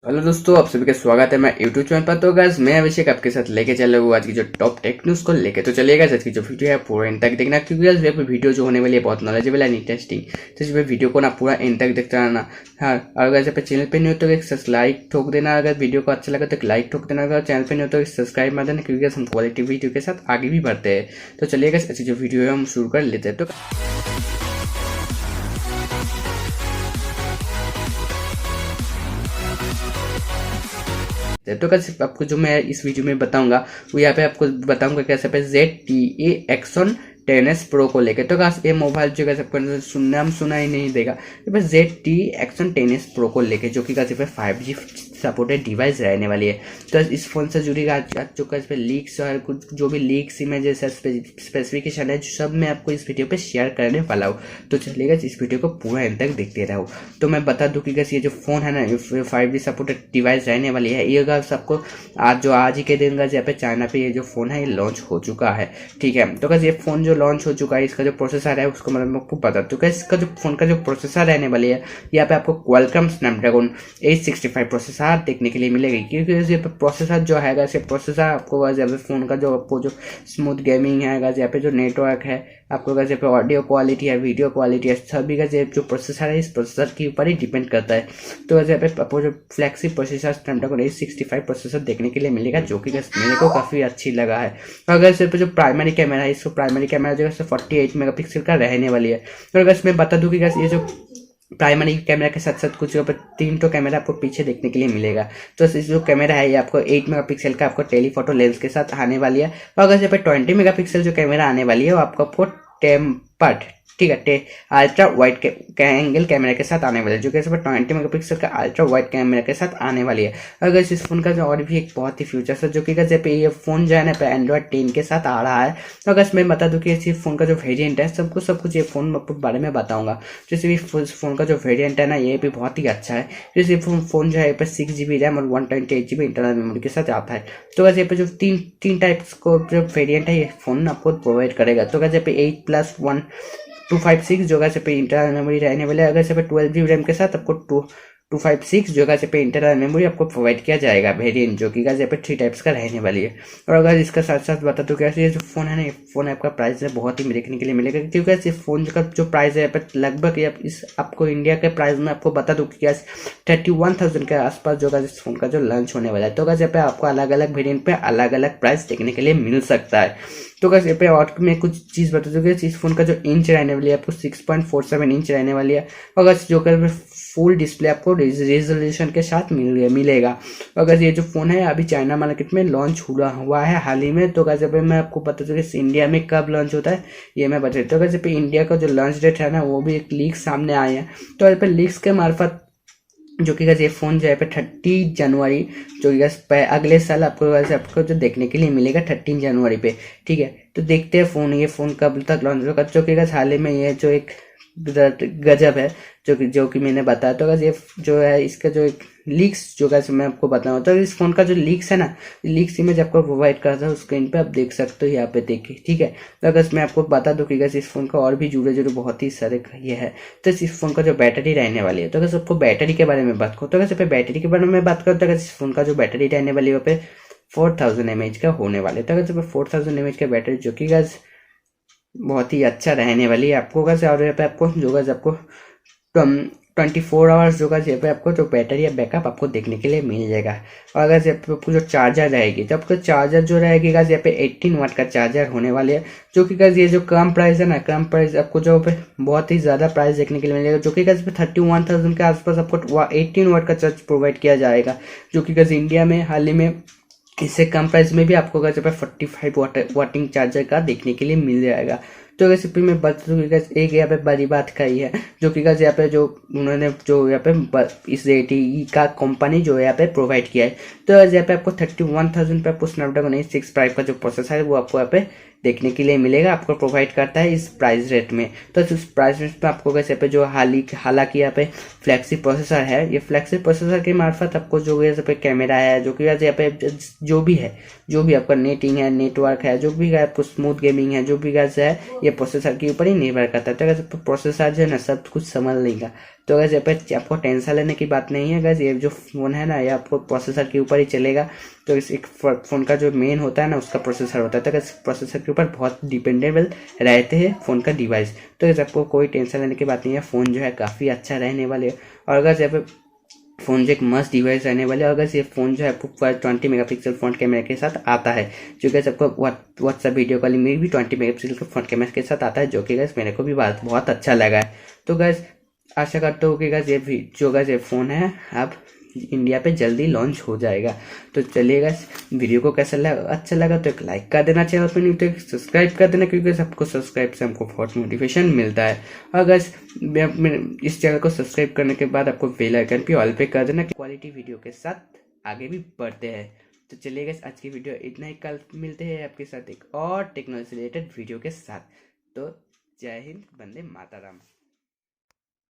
Hello दोस्तों, आप सभी का स्वागत है मैं यूट्यूब चैनल पर। तो गाइस मैं अभिषेक आपके साथ लेके चल रहा हूँ आज की जो टॉप टेक न्यूज़ को लेके। तो चलिए गाइस आज की जो वीडियो है पूरा एंड तक देखना, क्योंकि गाइस ये वीडियो जो होने वाली है बहुत नॉलेजेबल है, इंटरेस्टिंग। तो इस वीडियो को ना पूरा एंड तक देखते रहना। हाँ, और अगर यहाँ पे चैनल पे नहीं हो तो एक लाइक ठोक देना, अगर वीडियो को अच्छा लगा तो एक लाइक ठोक देना, अगर चैनल पे नहीं हो तो सब्सक्राइब मार देना, क्योंकि हम क्वालिटी वीडियो के साथ आगे भी बढ़ते हैं। तो चलिए गाइस आज की जो वीडियो है हम शुरू कर लेते हैं। तो कैसे आपको जो मैं इस वीडियो में बताऊंगा वो यहाँ पे आपको बताऊंगा कैसे पे ZTE Axon 10s Pro को लेकर। तो गाइस ये मोबाइल जो कैसे आपको नाम सुना ही नहीं देगा, ये बस ZTE Axon 10s Pro को लेकर, जो कि कैसे पे 5G सपोर्टेड डिवाइस रहने वाली है। तो इस फोन से जुड़ी जो कैसे लीक्स और कुछ जो भी लीक्स इमेजेस है, स्पेसिफिकेशन है, सब मैं आपको इस वीडियो पे शेयर करने वाला हूँ। तो चलिएगा इस वीडियो को पूरा एंड तक देखते रहो। तो मैं बता दूं कि कैसे ये जो फोन है ना 5G सपोर्टेड डिवाइस रहने वाली है। ये गाइस आपको आज ही के दिन गाइस यहाँ पे चाइना पे ये जो फोन है ये लॉन्च हो चुका है। ठीक है, तो गाइस ये फोन जो लॉन्च हो चुका है, इसका जो प्रोसेसर है उसको मतलब आपको बता दूं कि इसका जो फोन का जो प्रोसेसर रहने वाली है, यहाँ पे आपको क्वालकॉम स्नैपड्रैगन 865 प्रोसेसर देखने के लिए मिलेगी। क्योंकि ये प्रोसेसर जो है गाइस, ये प्रोसेसर आपको गाइस यहाँ पे फोन का जो आपको जो स्मूथ गेमिंग है गाइस, यहाँ पे जो नेटवर्क है आपको गाइस, यहाँ पे ऑडियो क्वालिटी है, वीडियो क्वालिटी है, सभी गाइस जो प्रोसेसर है इस प्रोसेसर के ऊपर ही डिपेंड करता है। तो गाइस यहाँ पे आपको जो फ्लैगशिप प्रोसेसर स्नैपड्रैगन 865 प्रोसेसर देखने के लिए मिलेगा, जो कि गाइस मेरे को काफी अच्छी लगा है। और गाइस यहाँ पे जो प्राइमरी कैमरा है, इसको प्राइमरी कैमरा जो है 48 मेगापिक्सल का रहने वाली है। और गाइस मैं बता दूं कि गाइस ये जो प्राइमरी कैमरा के साथ साथ कुछ यहाँ पर 3 तो कैमरा आपको पीछे देखने के लिए मिलेगा। तो इस जो कैमरा है ये आपको 8 मेगापिक्सल का आपको टेलीफोटो लेंस के साथ आने वाली है। और अगर यहाँ पे 20 मेगापिक्सल जो कैमरा आने वाली है वो आपको टेम्पर्ड, ठीक है, अल्ट्रा वाइड एंगल कैमरा के साथ आने वाली है, जो कि 20 मेगापिक्सल का अल्ट्रा वाइड कैमरा के साथ आने वाली है। अगर इस फोन का जो और भी एक बहुत ही फीचर्स है, जो कि ये फोन जो है ना पे एंड्रॉइड 10 के साथ आ रहा है। तो अगर मैं बता दूं कि इस फोन का जो वेरिएंट है सब कुछ ये फोन आपको बारे में बताऊंगा। जैसे भी फोन का जो वेरिएंट है ना ये भी बहुत ही अच्छा है। जैसे फोन जो है पे 6GB रैम और 128GB इंटरनल मेमोरी के साथ आता है। तो वैसे पे जो तीन टाइप्स को जो वेरिएंट है ये फोन आपको प्रोवाइड करेगा। तो वैसे पे 8+1 256 जो है पे इंटरनल मेमोरी रहने वाले, अगर से पे 12GB रैम के साथ आपको 256 जो है पे इंटरनल मेमोरी आपको प्रोवाइड किया जाएगा वेरिएंट, जो कि यहाँ पे 3 टाइप्स का रहने वाली है। और अगर इसका साथ साथ बता तो कैसे ये जो फोन है ना, ये फोन आपका प्राइस है बहुत ही देखने के लिए मिलेगा, क्योंकि इस फोन का जो प्राइस है लगभग इस आपको इंडिया के प्राइस में आपको बता दूं कि 31,000 के आसपास जो इस फोन का जो लॉन्च होने वाला है। तो यहाँ पे आपको अलग अलग वेरिएंट पे अलग अलग प्राइस देखने के लिए मिल सकता है। तो यहाँ पे और मैं कुछ चीज़ बता दूँ कि इस फोन का जो इंच रहने वाली है आपको 6.47 इंच रहने वाली है। अगर जो फुल डिस्प्ले आपको रेजोल्यूशन के साथ मिलेगा। अगर ये जो फोन है अभी चाइना मार्केट में लॉन्च हुआ है हाल ही में। तो अगर मैं आपको बता दूं कि इंडिया में कब लॉन्च होता है ये मैं बता देता हूँ। अगर इंडिया का जो लॉन्च डेट है ना वो भी एक लीक सामने आए हैं। तो यहाँ पे लीक्स के मार्फत जो कि ये फोन जो है पे 30 जनवरी जो कि अगले साल आपको जो देखने के लिए मिलेगा 13 जनवरी पे। ठीक है, तो देखते हैं ये फोन कब तक लॉन्च होगा। जो कि हाल ही में ये जो एक गजब है जो कि मैंने बताया। तो अगर ये जो है इसका जो एक लीक्स जो कैसे मैं आपको बताऊँ, तो इस फोन का जो लीक्स है ना, लीक्स इमेज आपको प्रोवाइड करता है स्क्रीन पे, आप देख सकते हो यहाँ पे देखिए। ठीक है, तो अगर मैं आपको बता दूं कि इस फोन का और भी जुड़े बहुत ही सारे ये है। तो इस फोन का जो बैटरी रहने वाली है, तो अगर सबको बैटरी के बारे में बात करूँ, तो अगर बैटरी के बारे में बात करूँ, तो अगर इस फोन का जो बैटरी रहने वाली है पे 4000 mAh का होने वाले। तो अगर 4000 mAh का बैटरी जो कि बहुत ही अच्छा रहने वाली है आपको। और यहाँ पे आपको जो आपको 24 आवर्स जो यहाँ पे आपको जो बैटरी या बैकअप आपको देखने के लिए मिल जाएगा। और अगर यहाँ पे आपको जो चार्जर रहेगी, तो आपको चार्जर जो रहेगी यहाँ पे 18 वाट का चार्जर होने वाले है, जो कि ये जो कम प्राइस है ना, कम प्राइस आपको जो पे बहुत ही ज़्यादा प्राइस देखने के लिए मिलेगा, जो कि 31,000 के आसपास आपको 18 वाट का चार्ज प्रोवाइड किया जाएगा, जो कि इंडिया में हाल ही में इससे कम प्राइस में भी आपको 45 वाटिंग चार्जर का देखने के लिए मिल जाएगा। तो वैसे फिर मैं बता दूँ एक यहाँ पे बड़ी बात कही है, जो कि यहाँ पे जो उन्होंने जो यहाँ पे इस ZTE का कंपनी जो यहाँ पे प्रोवाइड किया है। तो यहाँ पे आपको 31,000 पे आपको स्नैपड्रैगन 865 का जो प्रोसेसर है वो आपको यहाँ पे देखने के लिए मिलेगा, आपको प्रोवाइड करता है इस प्राइस रेट में। तो इस प्राइस रेट में आपको कैसे पे जो हालांकि यहाँ पे फ्लैगशिप प्रोसेसर है, ये फ्लैगशिप प्रोसेसर के मार्फत आपको जो यहाँ पे कैमरा है, जो कि यहाँ पे जो भी आपका नेटिंग है, नेटवर्क है, जो भी आपको स्मूथ गेमिंग है, जो भी है, ये ये प्रोसेसर के ऊपर ही निर्भर करता है। तो अगर प्रोसेसर जो है ना सब कुछ समझ लेगा। तो अगर यहाँ पे आपको टेंशन लेने की बात नहीं है अगर ये जो फ़ोन है ना ये आपको प्रोसेसर के ऊपर ही चलेगा। तो इस एक फ़ोन का जो मेन होता है ना उसका प्रोसेसर होता है। तो अगर प्रोसेसर के ऊपर बहुत डिपेंडेबल रहते हैं फ़ोन का डिवाइस, तो अगर आपको कोई टेंशन लेने की बात नहीं है। फ़ोन जो है काफ़ी अच्छा रहने वाले। और अगर यहाँ पे फ़ोन जो एक मस्त डिवाइस रहने वाले, और अगर ये फ़ोन जो है आपको 20 मेगापिक्सल फ्रंट कैमरा के साथ आता है, जो कि सबको व्हाट्सएप वीडियो कॉलिंग में भी 20 मेगापिक्सल के फ्रंट कैमरा के साथ आता है, जो कि गैस मेरे को भी बहुत अच्छा लगा है। तो गैस आशा करता हूँ कि गैस ये फ़ोन है अब इंडिया पे जल्दी लॉन्च हो जाएगा। तो चलिए गैस वीडियो को कैसा लगा, अच्छा लगा तो एक लाइक कर देना, चैनल पर नहीं तो एक सब्सक्राइब कर देना, क्योंकि सबको सब्सक्राइब से हमको बहुत मोटिवेशन मिलता है। और गैस इस चैनल को सब्सक्राइब करने के बाद आपको बेल आइकन पे ऑल पे कर देना, क्वालिटी वीडियो के साथ आगे भी बढ़ते हैं। तो चलिए गैस आज की वीडियो इतना ही, कल मिलते हैं आपके साथ एक और टेक्नोलॉजी रिलेटेड वीडियो के साथ। तो जय हिंद, वंदे मातरम।